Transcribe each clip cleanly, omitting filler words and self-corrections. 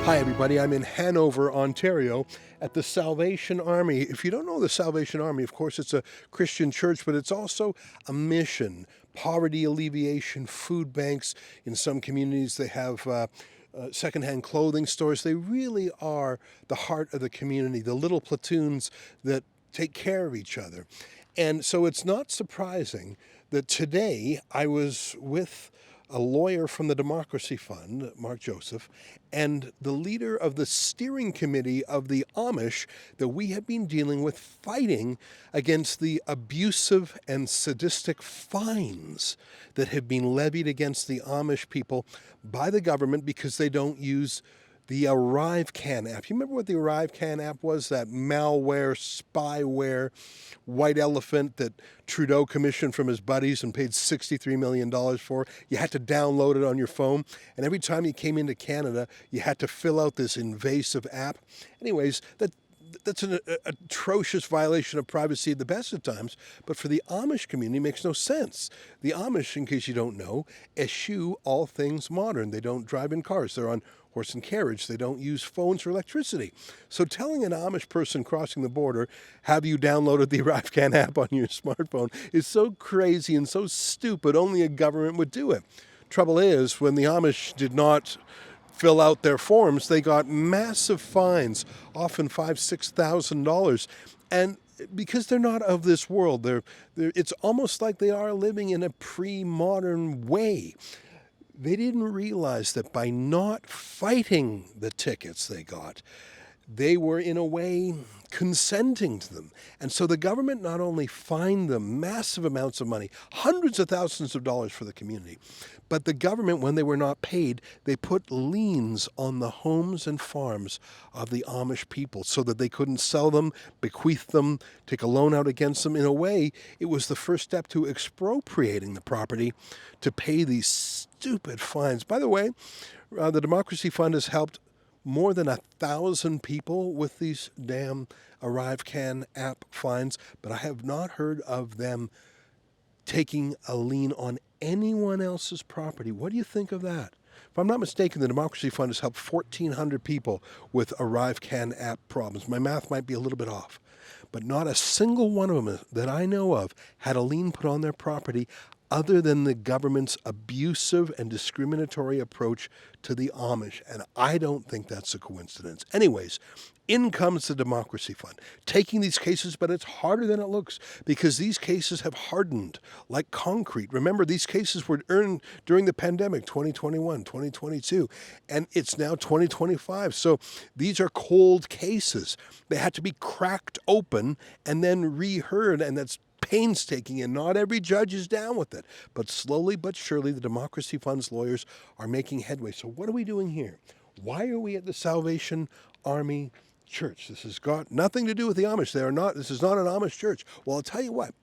Hi, everybody. I'm in Hanover, Ontario, at the Salvation Army. If you don't know the Salvation Army, of course, it's a Christian church, but it's also a mission, poverty alleviation, food banks. In some communities, they have secondhand clothing stores. They really are the heart of the community, the little platoons that take care of each other. And so it's not surprising that today I was with a lawyer from the Democracy Fund, Mark Joseph, and the leader of the steering committee of the Amish that we have been dealing with fighting against the abusive and sadistic fines that have been levied against the Amish people by the government because they don't use the ArriveCan app. You remember what the ArriveCan app was? That malware, spyware, white elephant that Trudeau commissioned from his buddies and paid $63 million for. You had to download it on your phone. And every time you came into Canada, you had to fill out this invasive app. Anyways, that's an atrocious violation of privacy at the best of times, but for the Amish community, it makes no sense. The Amish, in case you don't know, eschew all things modern. They don't drive in cars. They're on horse and carriage. They don't use phones or electricity. So telling an Amish person crossing the border, have you downloaded the ArriveCan app on your smartphone, is so crazy and so stupid, only a government would do it. Trouble is, when the Amish did not fill out their forms, they got massive fines, often $5,000-$6,000, and because they're not of this world, it's almost like they are living in a pre-modern way. They didn't realize that by not fighting the tickets they got, they were in a way consenting to them. And so the government not only fined them massive amounts of money, hundreds of thousands of dollars for the community, but the government, when they were not paid, they put liens on the homes and farms of the Amish people so that they couldn't sell them, bequeath them, take a loan out against them. In a way, it was the first step to expropriating the property to pay these stupid fines. By the way, the Democracy Fund has helped more than 1,000 people with these damn ArriveCan app fines, but I have not heard of them taking a lien on anyone else's property. What do you think of that? If I'm not mistaken, the Democracy Fund has helped 1,400 people with ArriveCan app problems. My math might be a little bit off, but not a single one of them that I know of had a lien put on their property other than the government's abusive and discriminatory approach to the Amish. And I don't think that's a coincidence. Anyways, in comes the Democracy Fund, taking these cases, but it's harder than it looks because these cases have hardened like concrete. Remember, these cases were earned during the pandemic, 2021, 2022, and it's now 2025. So these are cold cases. They had to be cracked open and then reheard, and that's painstaking, and not every judge is down with it. But slowly but surely, the Democracy Fund's lawyers are making headway. So what are we doing here? Why are we at the Salvation Army Church? This has got nothing to do with the Amish. This is not an Amish church. Well, I'll tell you what.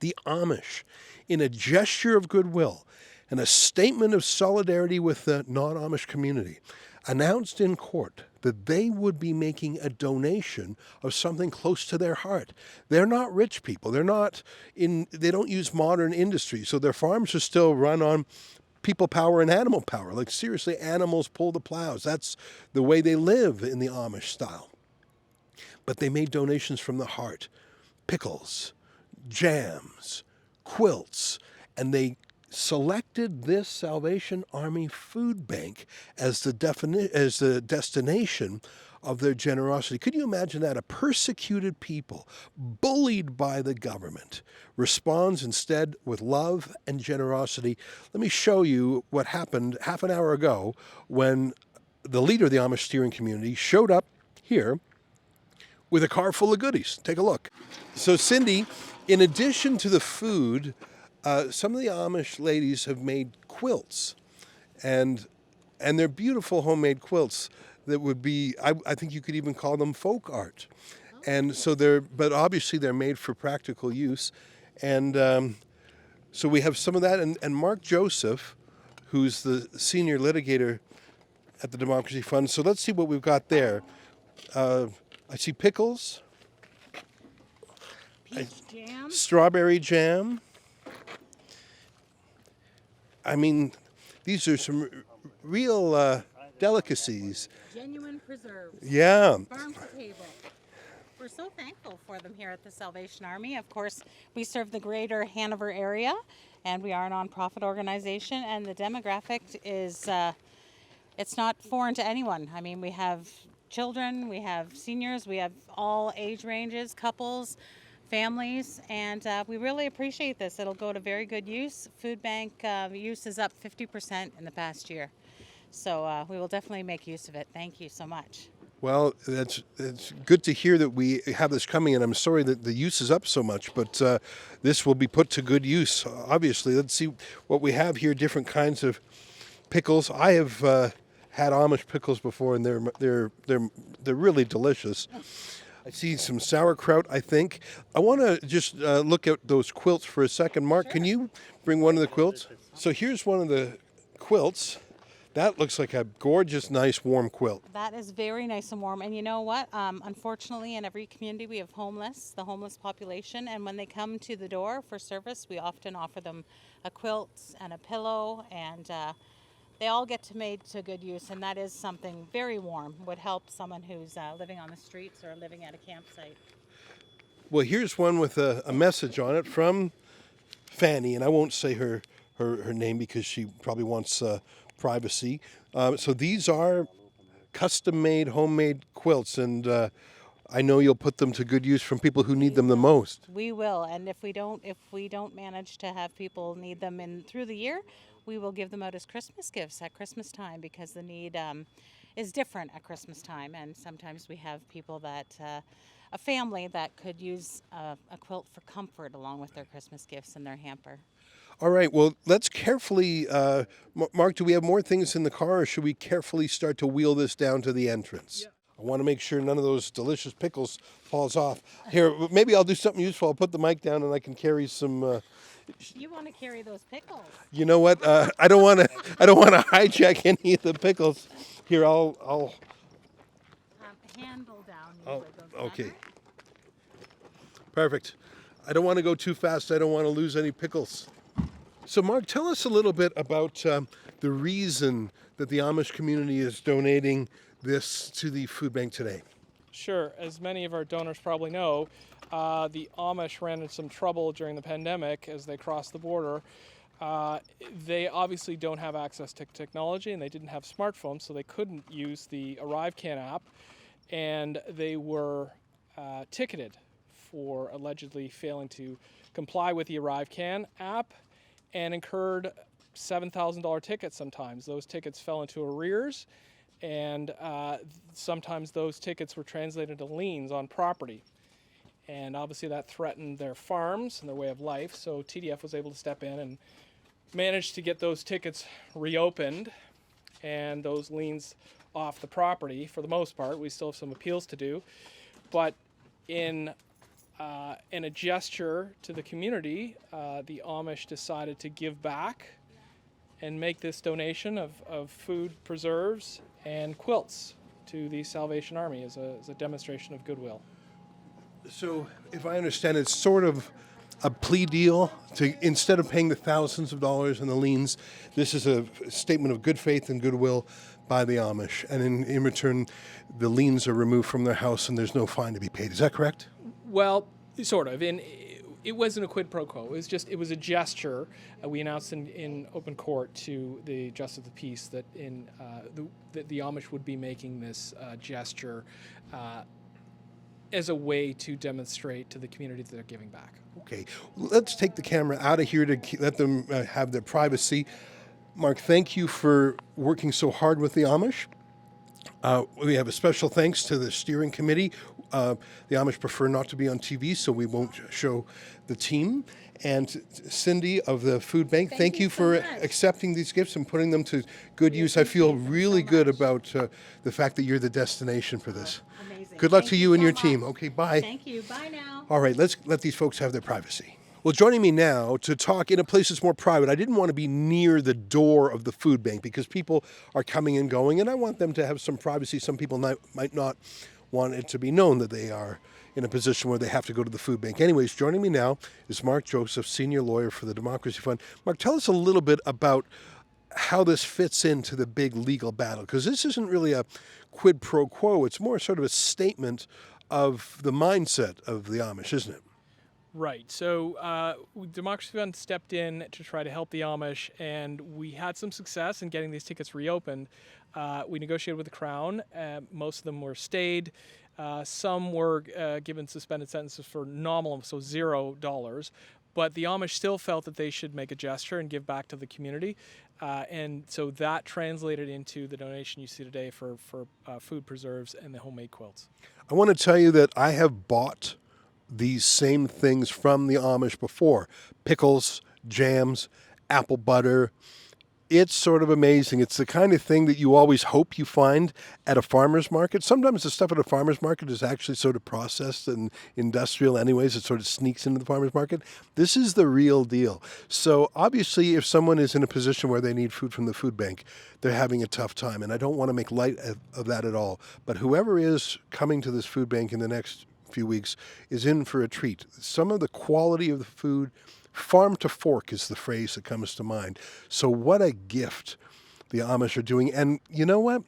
The Amish, in a gesture of goodwill and a statement of solidarity with the non-Amish community, announced in court that they would be making a donation of something close to their heart. They're not rich people. They don't use modern industry, so their farms are still run on people power and animal power. Like seriously, animals pull the plows. That's the way they live in the Amish style. But they made donations from the heart. Pickles, jams, quilts, and they selected this Salvation Army food bank as the destination of their generosity. Could you imagine that? A persecuted people, bullied by the government, responds instead with love and generosity. Let me show you what happened half an hour ago when the leader of the Amish steering community showed up here with a car full of goodies. Take a look. So Cindy, in addition to the food, some of the Amish ladies have made quilts, and they're beautiful homemade quilts that would be, I think you could even call them folk art. And so but obviously they're made for practical use. And so we have some of that, and Mark Joseph, who's the senior litigator at the Democracy Fund. So let's see what we've got there. I see pickles. Peach jam. Strawberry jam. I mean, these are some real delicacies. Genuine preserves. Yeah. Farm to table. We're so thankful for them here at the Salvation Army. Of course, we serve the greater Hanover area, and we are a nonprofit organization, and the demographic is, it's not foreign to anyone. I mean, we have children, we have seniors, we have all age ranges, couples, families, and we really appreciate this. It'll go to very good use. Food bank use is up 50% in the past year. So we will definitely make use of it. Thank you so much. Well, it's good to hear that we have this coming, and I'm sorry that the use is up so much, but this will be put to good use. Obviously, let's see what we have here. Different kinds of pickles. I have had Amish pickles before, and they're really delicious. I see some sauerkraut, I think. I want to just look at those quilts for a second. Mark, Sure. Can you bring one of the quilts? So here's one of the quilts. That looks like a gorgeous, nice, warm quilt. That is very nice and warm. And you know what? Unfortunately, in every community, we have the homeless population. And when they come to the door for service, we often offer them a quilt and a pillow. And they all get made to good use. And that is something very warm. Would help someone who's living on the streets or living at a campsite. Well, here's one with a message on it from Fanny. And I won't say her name because she probably wants privacy. So these are custom-made, homemade quilts, and I know you'll put them to good use from people who need them the most. We will, and if we don't manage to have people need them in through the year, we will give them out as Christmas gifts at Christmas time because the need is different at Christmas time, and sometimes we have people that a family that could use a quilt for comfort along with their Christmas gifts in their hamper. All right, well, let's carefully, Mark, do we have more things in the car, or should we carefully start to wheel this down to the entrance? Yeah. I want to make sure none of those delicious pickles falls off. Here, maybe I'll do something useful. I'll put the mic down and I can carry some... You want to carry those pickles? You know what? I don't want to hijack any of the pickles. Here, I'll handle down. Oh, okay. Perfect. I don't want to go too fast. I don't want to lose any pickles. So, Mark, tell us a little bit about the reason that the Amish community is donating this to the food bank today. Sure. As many of our donors probably know, the Amish ran into some trouble during the pandemic as they crossed the border. They obviously don't have access to technology, and they didn't have smartphones, so they couldn't use the ArriveCan app, and they were ticketed for allegedly failing to comply with the ArriveCan app, and incurred $7,000 tickets sometimes. Those tickets fell into arrears, and sometimes those tickets were translated to liens on property. And obviously that threatened their farms and their way of life, so TDF was able to step in and manage to get those tickets reopened and those liens off the property for the most part. We still have some appeals to do, but in a gesture to the community, the Amish decided to give back and make this donation of food preserves and quilts to the Salvation Army as a demonstration of goodwill. So, if I understand, it's sort of a plea deal to, instead of paying the thousands of dollars in the liens, this is a statement of good faith and goodwill by the Amish, and in return, the liens are removed from their house and there's no fine to be paid. Is that correct? Well, sort of. It wasn't a quid pro quo. It was a gesture. We announced in open court to the Justice of the Peace that the Amish would be making this gesture as a way to demonstrate to the community that they're giving back. Okay, let's take the camera out of here to let them have their privacy. Mark, thank you for working so hard with the Amish. We have a special thanks to the steering committee. The Amish prefer not to be on TV, so we won't show the team. And Cindy of the food bank, thank you for accepting these gifts and putting them to good use. I feel really good about the fact that you're the destination for this. Amazing. Good luck Thank to you you and so your much. team. Okay, bye. Thank you. Bye now. All right, let's let these folks have their privacy. Well, joining me now to talk in a place that's more private, I didn't want to be near the door of the food bank because people are coming and going, and I want them to have some privacy. Some people might not want it to be known that they are in a position where they have to go to the food bank. Anyways, joining me now is Mark Joseph, senior lawyer for the Democracy Fund. Mark, tell us a little bit about how this fits into the big legal battle, because this isn't really a quid pro quo. It's more sort of a statement of the mindset of the Amish, isn't it? Right. So Democracy Fund stepped in to try to help the Amish, and we had some success in getting these tickets reopened. We negotiated with the Crown. Most of them were stayed. Some were given suspended sentences for nominal, so $0. But the Amish still felt that they should make a gesture and give back to the community. And so that translated into the donation you see today for food preserves and the homemade quilts. I want to tell you that I have bought these same things from the Amish before: pickles, jams, apple butter. It's sort of amazing. It's the kind of thing that you always hope you find at a farmer's market. Sometimes the stuff at a farmer's market is actually sort of processed and industrial anyways. It sort of sneaks into the farmer's market. This is the real deal. So obviously, if someone is in a position where they need food from the food bank, they're having a tough time. And I don't want to make light of that at all. But whoever is coming to this food bank in the next few weeks is in for a treat. Some of the quality of the food, farm to fork is the phrase that comes to mind. So what a gift the Amish are doing. And you know what?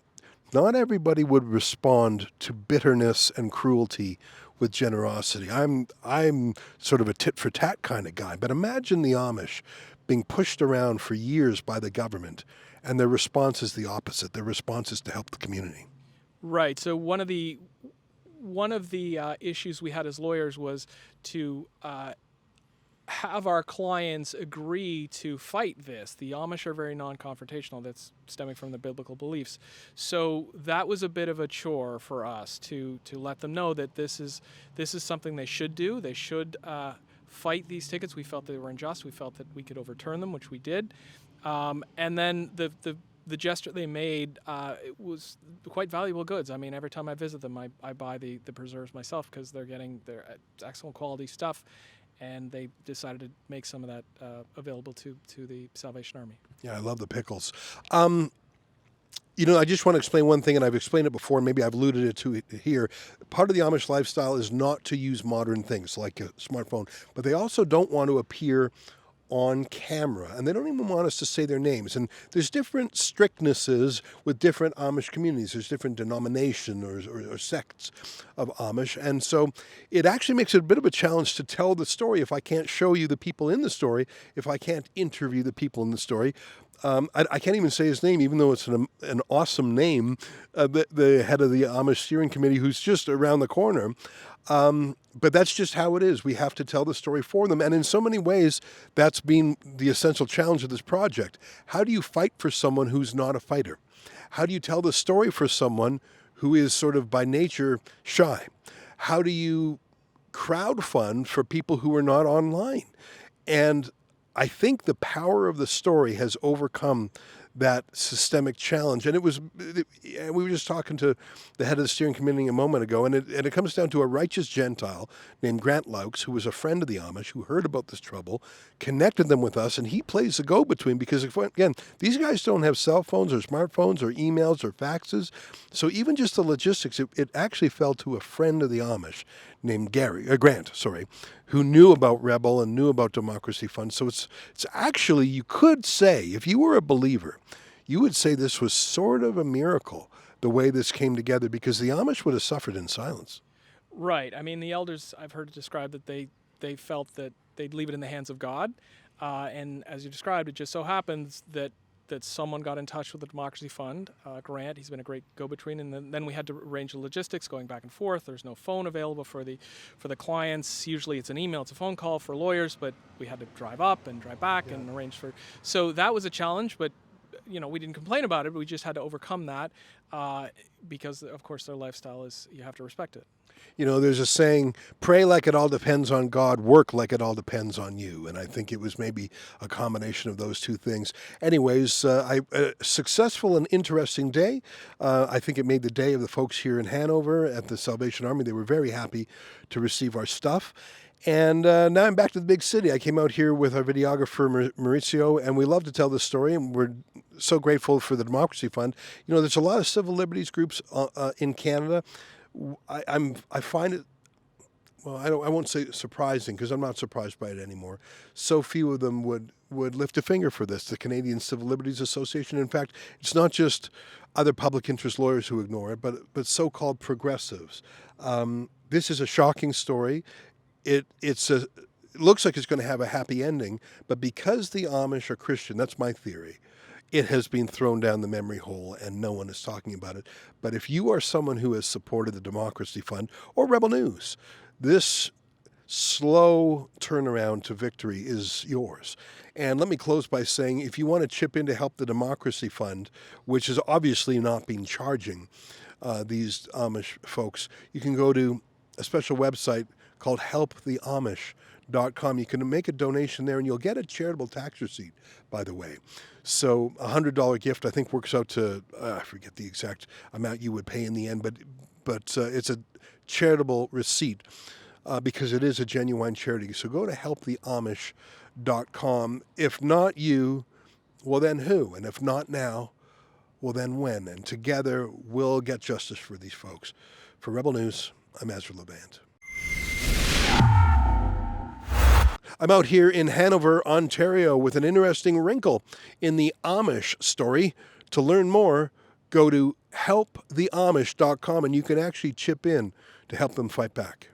Not everybody would respond to bitterness and cruelty with generosity. I'm sort of a tit for tat kind of guy, but imagine the Amish being pushed around for years by the government, and their response is the opposite. Their response is to help the community. Right. So one of the issues we had as lawyers was to have our clients agree to fight this. The Amish are very non-confrontational. That's stemming from the biblical beliefs. So that was a bit of a chore for us to let them know that this is something they should do. They should fight these tickets. We felt they were unjust. We felt that we could overturn them, which we did. And then the gesture they made it was quite valuable goods. I mean, every time I visit them, I buy the preserves myself because they're excellent quality stuff. And they decided to make some of that available to the Salvation Army. Yeah, I love the pickles. I just want to explain one thing, and I've explained it before, and maybe I've alluded it to it here. Part of the Amish lifestyle is not to use modern things like a smartphone, but they also don't want to appear on camera, and they don't even want us to say their names. And there's different strictnesses with different Amish communities. There's different denomination or sects of Amish, and so it actually makes it a bit of a challenge to tell the story if I can't show you the people in the story, if I can't interview the people in the story. I can't even say his name, even though it's an awesome name, the head of the Amish steering committee, who's just around the corner. But that's just how it is. We have to tell the story for them. And in so many ways, that's been the essential challenge of this project. How do you fight for someone who's not a fighter? How do you tell the story for someone who is sort of by nature shy? How do you crowdfund for people who are not online? And I think the power of the story has overcome that systemic challenge. And we were just talking to the head of the steering committee a moment ago, and it comes down to a righteous Gentile named Grant Laux, who was a friend of the Amish, who heard about this trouble, connected them with us, and he plays the go-between because, again, these guys don't have cell phones or smartphones or emails or faxes. So even just the logistics, it actually fell to a friend of the Amish named Grant, who knew about Rebel and knew about Democracy Fund. So it's actually, you could say, if you were a believer, you would say this was sort of a miracle, the way this came together, because the Amish would have suffered in silence. Right. I mean, the elders, I've heard it described that they felt that they'd leave it in the hands of God. And as you described, it just so happens that someone got in touch with the Democracy Fund, Grant. He's been a great go-between, and then we had to arrange the logistics going back and forth. There's no phone available for the clients. Usually it's an email, it's a phone call for lawyers, but we had to drive up and drive back and arrange for. So that was a challenge, but we didn't complain about it. But we just had to overcome that because, of course, their lifestyle is, you have to respect it. There's a saying, pray like it all depends on God, work like it all depends on you. And I think it was maybe a combination of those two things. Anyways, a successful and interesting day. I think it made the day of the folks here in Hanover at the Salvation Army. They were very happy to receive our stuff. And now I'm back to the big city. I came out here with our videographer, Maurizio, and we love to tell this story, and we're so grateful for the Democracy Fund. There's a lot of civil liberties groups in Canada. I find it, well, I won't say surprising, because I'm not surprised by it anymore. So few of them would would lift a finger for this. The Canadian Civil Liberties Association. In fact, it's not just other public interest lawyers who ignore it, but so-called progressives. This is a shocking story. It looks like it's going to have a happy ending, but because the Amish are Christian, that's my theory, it has been thrown down the memory hole and no one is talking about it. But if you are someone who has supported the Democracy Fund or Rebel News, this slow turnaround to victory is yours. And let me close by saying, if you want to chip in to help the Democracy Fund, which has obviously not been charging these Amish folks, you can go to a special website called helptheamish.com. You can make a donation there and you'll get a charitable tax receipt, by the way. So a $100 gift, I think, works out to, I forget the exact amount you would pay in the end, but it's a charitable receipt because it is a genuine charity. So go to helptheamish.com. If not you, well then who? And if not now, well then when? And together we'll get justice for these folks. For Rebel News, I'm Ezra Levant. I'm out here in Hanover, Ontario, with an interesting wrinkle in the Amish story. To learn more, go to helptheamish.com and you can actually chip in to help them fight back.